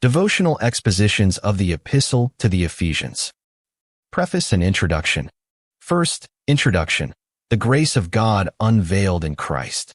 Devotional expositions of the Epistle to the Ephesians. Preface and Introduction. First, Introduction. The grace of God unveiled in Christ.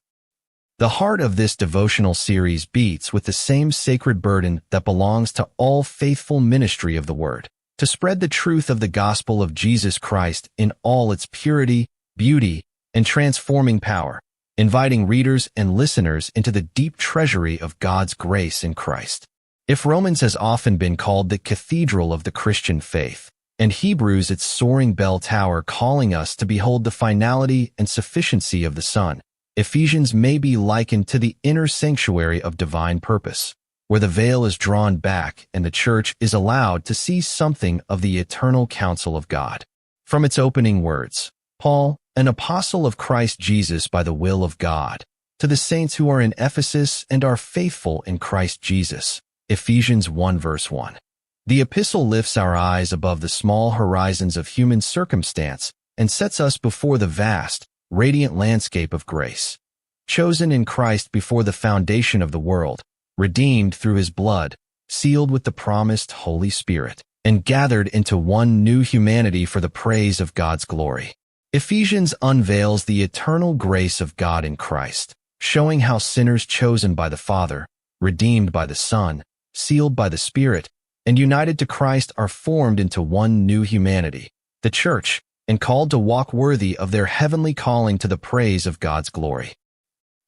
The heart of this devotional series beats with the same sacred burden that belongs to all faithful ministry of the Word, to spread the truth of the gospel of Jesus Christ in all its purity, beauty, and transforming power, inviting readers and listeners into the deep treasury of God's grace in Christ. If Romans has often been called the cathedral of the Christian faith, and Hebrews its soaring bell tower calling us to behold the finality and sufficiency of the Son, Ephesians may be likened to the inner sanctuary of divine purpose, where the veil is drawn back and the church is allowed to see something of the eternal counsel of God. From its opening words, Paul, an apostle of Christ Jesus by the will of God, to the saints who are in Ephesus and are faithful in Christ Jesus. Ephesians 1 verse 1. The epistle lifts our eyes above the small horizons of human circumstance and sets us before the vast, radiant landscape of grace. Chosen in Christ before the foundation of the world, redeemed through His blood, sealed with the promised Holy Spirit, and gathered into one new humanity for the praise of God's glory. Ephesians unveils the eternal grace of God in Christ, showing how sinners chosen by the Father, redeemed by the Son, sealed by the Spirit, and united to Christ are formed into one new humanity, the church, and called to walk worthy of their heavenly calling to the praise of God's glory.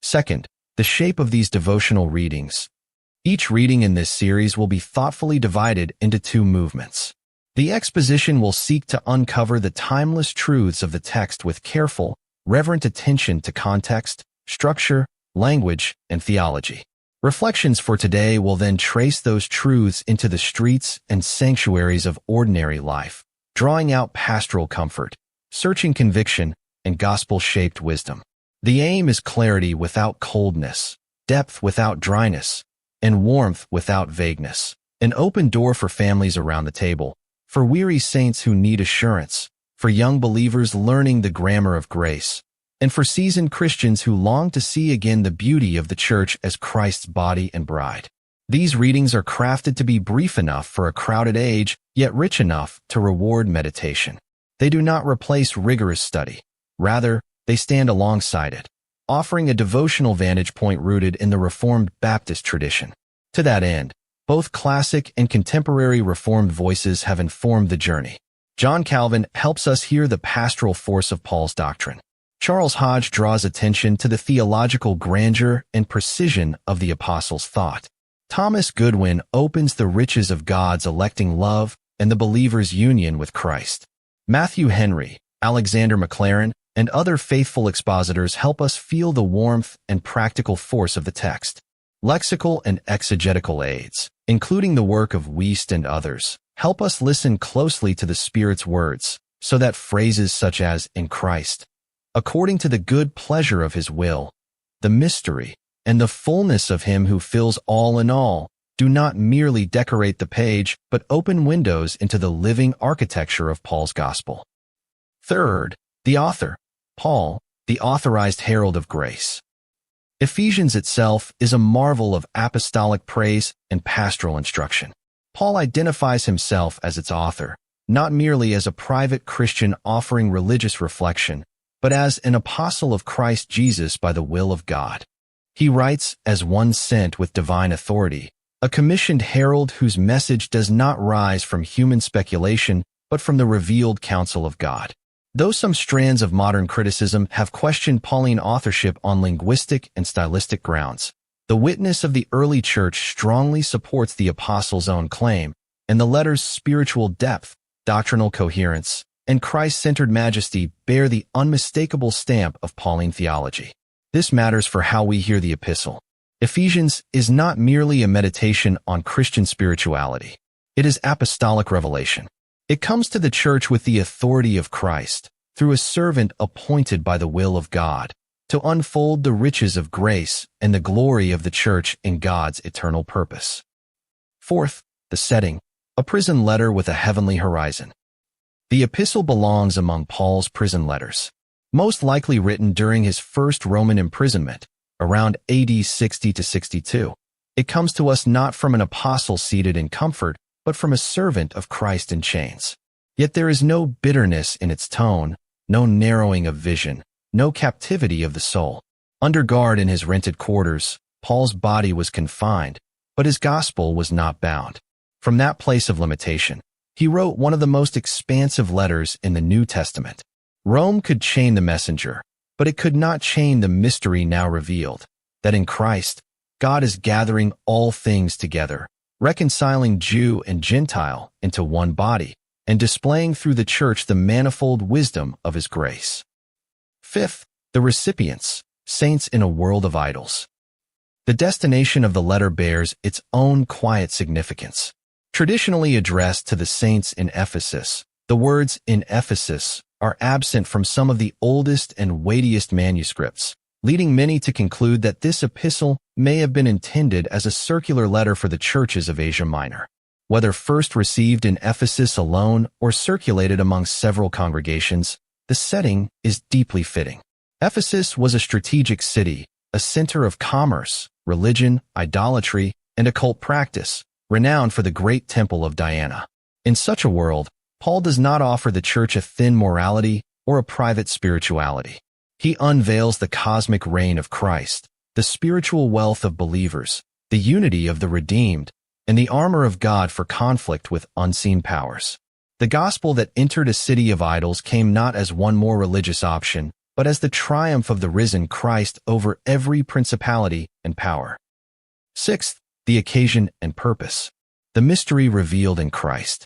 Second, the shape of these devotional readings. Each reading in this series will be thoughtfully divided into two movements. The exposition will seek to uncover the timeless truths of the text with careful, reverent attention to context, structure, language, and theology. Reflections for today will then trace those truths into the streets and sanctuaries of ordinary life, drawing out pastoral comfort, searching conviction, and gospel-shaped wisdom. The aim is clarity without coldness, depth without dryness, and warmth without vagueness. An open door for families around the table, for weary saints who need assurance, for young believers learning the grammar of grace, and for seasoned Christians who long to see again the beauty of the church as Christ's body and bride. These readings are crafted to be brief enough for a crowded age, yet rich enough to reward meditation. They do not replace rigorous study. Rather, they stand alongside it, offering a devotional vantage point rooted in the Reformed Baptist tradition. To that end, both classic and contemporary Reformed voices have informed the journey. John Calvin helps us hear the pastoral force of Paul's doctrine. Charles Hodge draws attention to the theological grandeur and precision of the apostles' thought. Thomas Goodwin opens the riches of God's electing love and the believer's union with Christ. Matthew Henry, Alexander McLaren, and other faithful expositors help us feel the warmth and practical force of the text. Lexical and exegetical aids, including the work of Wiest and others, help us listen closely to the Spirit's words, so that phrases such as "in Christ," according to the good pleasure of His will, the mystery, and the fullness of Him who fills all in all, do not merely decorate the page, but open windows into the living architecture of Paul's gospel. Third, the author, Paul, the authorized herald of grace. Ephesians itself is a marvel of apostolic praise and pastoral instruction. Paul identifies himself as its author, not merely as a private Christian offering religious reflection, but as an apostle of Christ Jesus by the will of God. He writes as one sent with divine authority, a commissioned herald whose message does not rise from human speculation, but from the revealed counsel of God. Though some strands of modern criticism have questioned Pauline authorship on linguistic and stylistic grounds, the witness of the early church strongly supports the apostle's own claim, and the letter's spiritual depth, doctrinal coherence, and Christ-centered majesty bear the unmistakable stamp of Pauline theology. This matters for how we hear the epistle. Ephesians is not merely a meditation on Christian spirituality. It is apostolic revelation. It comes to the church with the authority of Christ, through a servant appointed by the will of God, to unfold the riches of grace and the glory of the church in God's eternal purpose. Fourth, the setting, a prison letter with a heavenly horizon. The epistle belongs among Paul's prison letters, most likely written during his first Roman imprisonment, around AD 60 to 62. It comes to us not from an apostle seated in comfort, but from a servant of Christ in chains. Yet there is no bitterness in its tone, no narrowing of vision, no captivity of the soul. Under guard in his rented quarters, Paul's body was confined, but his gospel was not bound. From that place of limitation, he wrote one of the most expansive letters in the New Testament. Rome could chain the messenger, but it could not chain the mystery now revealed, that in Christ, God is gathering all things together, reconciling Jew and Gentile into one body, and displaying through the church the manifold wisdom of his grace. Fifth, the recipients, saints in a world of idols. The destination of the letter bears its own quiet significance. Traditionally addressed to the saints in Ephesus, the words "in Ephesus" are absent from some of the oldest and weightiest manuscripts, leading many to conclude that this epistle may have been intended as a circular letter for the churches of Asia Minor. Whether first received in Ephesus alone or circulated among several congregations, the setting is deeply fitting. Ephesus was a strategic city, a center of commerce, religion, idolatry, and occult practice, renowned for the great temple of Diana. In such a world, Paul does not offer the church a thin morality or a private spirituality. He unveils the cosmic reign of Christ, the spiritual wealth of believers, the unity of the redeemed, and the armor of God for conflict with unseen powers. The gospel that entered a city of idols came not as one more religious option, but as the triumph of the risen Christ over every principality and power. Sixth, the occasion and purpose. The mystery revealed in Christ.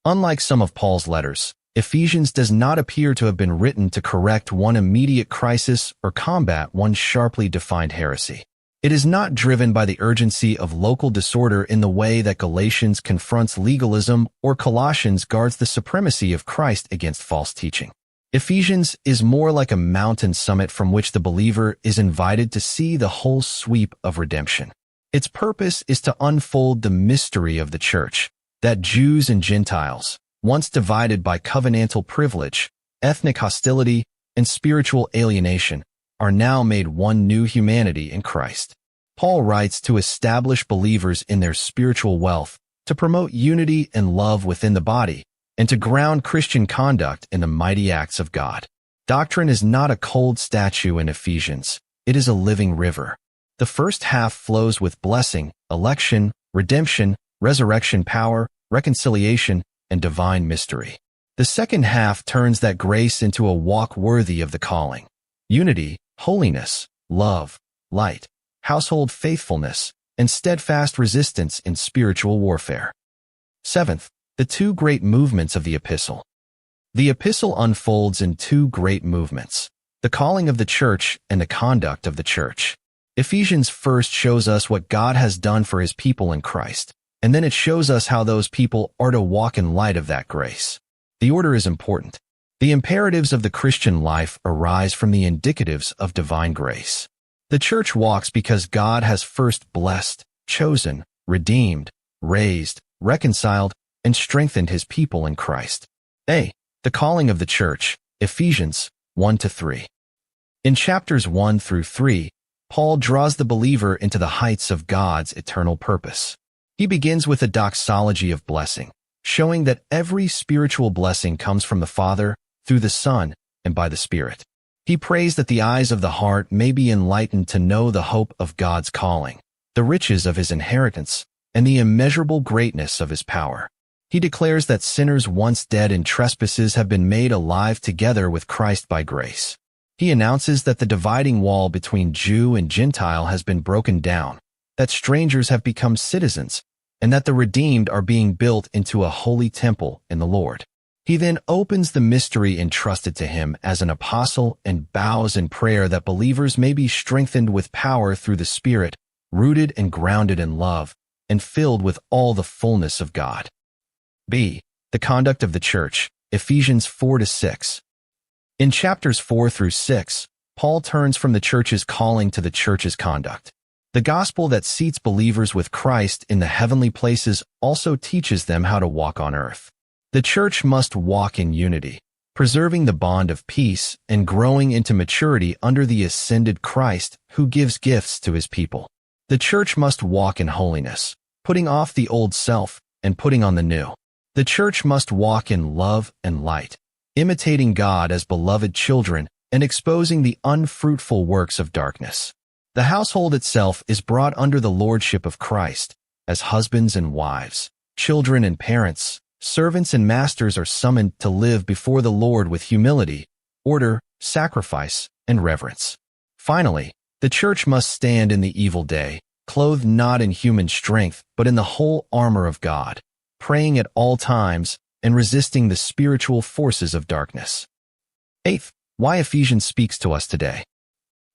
Unlike some of Paul's letters, Ephesians does not appear to have been written to correct one immediate crisis or combat one sharply defined heresy. It is not driven by the urgency of local disorder in the way that Galatians confronts legalism or Colossians guards the supremacy of Christ against false teaching. Ephesians is more like a mountain summit from which the believer is invited to see the whole sweep of redemption. Its purpose is to unfold the mystery of the church, that Jews and Gentiles, once divided by covenantal privilege, ethnic hostility, and spiritual alienation, are now made one new humanity in Christ. Paul writes to establish believers in their spiritual wealth, to promote unity and love within the body, and to ground Christian conduct in the mighty acts of God. Doctrine is not a cold statue in Ephesians, it is a living river. The first half flows with blessing, election, redemption, resurrection power, reconciliation, and divine mystery. The second half turns that grace into a walk worthy of the calling. Unity, holiness, love, light, household faithfulness, and steadfast resistance in spiritual warfare. Seventh, the two great movements of the epistle. The epistle unfolds in two great movements, the calling of the church and the conduct of the church. Ephesians first shows us what God has done for his people in Christ, and then it shows us how those people are to walk in light of that grace. The order is important. The imperatives of the Christian life arise from the indicatives of divine grace. The church walks because God has first blessed, chosen, redeemed, raised, reconciled, and strengthened his people in Christ. A. The calling of the church, Ephesians 1-3. In chapters 1 through 3, Paul draws the believer into the heights of God's eternal purpose. He begins with a doxology of blessing, showing that every spiritual blessing comes from the Father, through the Son, and by the Spirit. He prays that the eyes of the heart may be enlightened to know the hope of God's calling, the riches of his inheritance, and the immeasurable greatness of his power. He declares that sinners once dead in trespasses have been made alive together with Christ by grace. He announces that the dividing wall between Jew and Gentile has been broken down, that strangers have become citizens, and that the redeemed are being built into a holy temple in the Lord. He then opens the mystery entrusted to him as an apostle and bows in prayer that believers may be strengthened with power through the Spirit, rooted and grounded in love, and filled with all the fullness of God. B. The conduct of the church, Ephesians 4-6. In chapters 4 through 6, Paul turns from the church's calling to the church's conduct. The gospel that seats believers with Christ in the heavenly places also teaches them how to walk on earth. The church must walk in unity, preserving the bond of peace and growing into maturity under the ascended Christ who gives gifts to his people. The church must walk in holiness, putting off the old self and putting on the new. The church must walk in love and light, imitating God as beloved children and exposing the unfruitful works of darkness. The household itself is brought under the lordship of Christ, as husbands and wives, children and parents, servants and masters are summoned to live before the Lord with humility, order, sacrifice, and reverence. Finally, the church must stand in the evil day, clothed not in human strength, but in the whole armor of God, praying at all times and resisting the spiritual forces of darkness. Eighth, why Ephesians speaks to us today.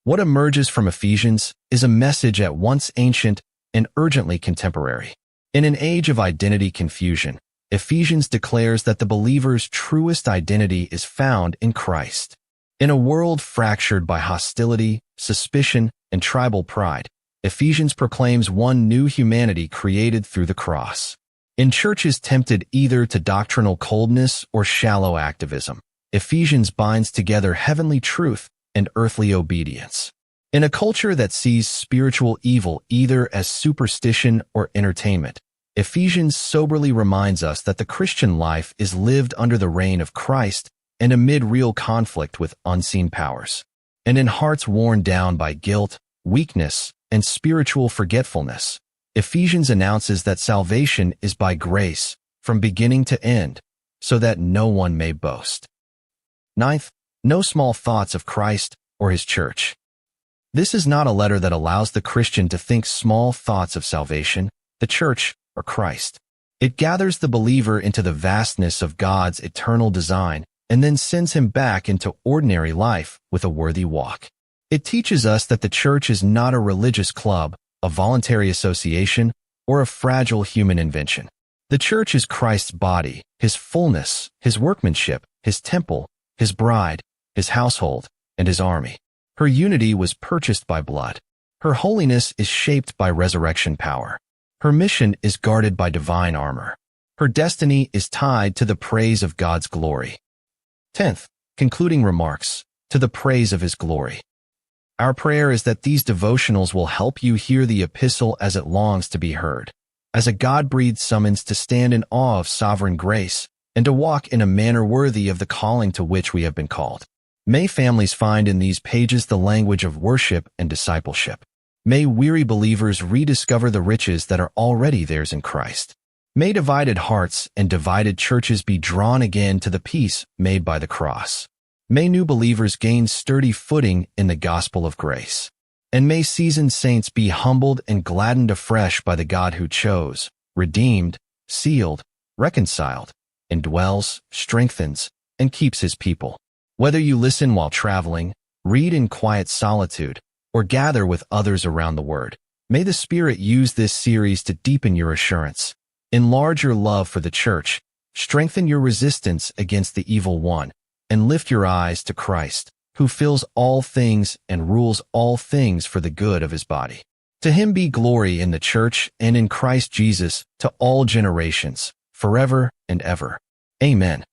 What emerges from Ephesians is a message at once ancient and urgently contemporary. In an age of identity confusion, Ephesians declares that the believer's truest identity is found in Christ. In a world fractured by hostility, suspicion, and tribal pride, Ephesians proclaims one new humanity created through the cross. In churches tempted either to doctrinal coldness or shallow activism, Ephesians binds together heavenly truth and earthly obedience. In a culture that sees spiritual evil either as superstition or entertainment, Ephesians soberly reminds us that the Christian life is lived under the reign of Christ and amid real conflict with unseen powers. And in hearts worn down by guilt, weakness, and spiritual forgetfulness, Ephesians announces that salvation is by grace from beginning to end, so that no one may boast. Ninth, no small thoughts of Christ or his church. This is not a letter that allows the Christian to think small thoughts of salvation, the church, or Christ. It gathers the believer into the vastness of God's eternal design and then sends him back into ordinary life with a worthy walk. It teaches us that the church is not a religious club, a voluntary association, or a fragile human invention. The church is Christ's body, his fullness, his workmanship, his temple, his bride, his household, and his army. Her unity was purchased by blood. Her holiness is shaped by resurrection power. Her mission is guarded by divine armor. Her destiny is tied to the praise of God's glory. 10th, concluding remarks, to the praise of his glory. Our prayer is that these devotionals will help you hear the epistle as it longs to be heard, as a God-breathed summons to stand in awe of sovereign grace and to walk in a manner worthy of the calling to which we have been called. May families find in these pages the language of worship and discipleship. May weary believers rediscover the riches that are already theirs in Christ. May divided hearts and divided churches be drawn again to the peace made by the cross. May new believers gain sturdy footing in the gospel of grace. And may seasoned saints be humbled and gladdened afresh by the God who chose, redeemed, sealed, reconciled, indwells, strengthens, and keeps his people. Whether you listen while traveling, read in quiet solitude, or gather with others around the Word, may the Spirit use this series to deepen your assurance, enlarge your love for the church, strengthen your resistance against the evil one, and lift your eyes to Christ, who fills all things and rules all things for the good of his body. To him be glory in the church and in Christ Jesus to all generations, forever and ever. Amen.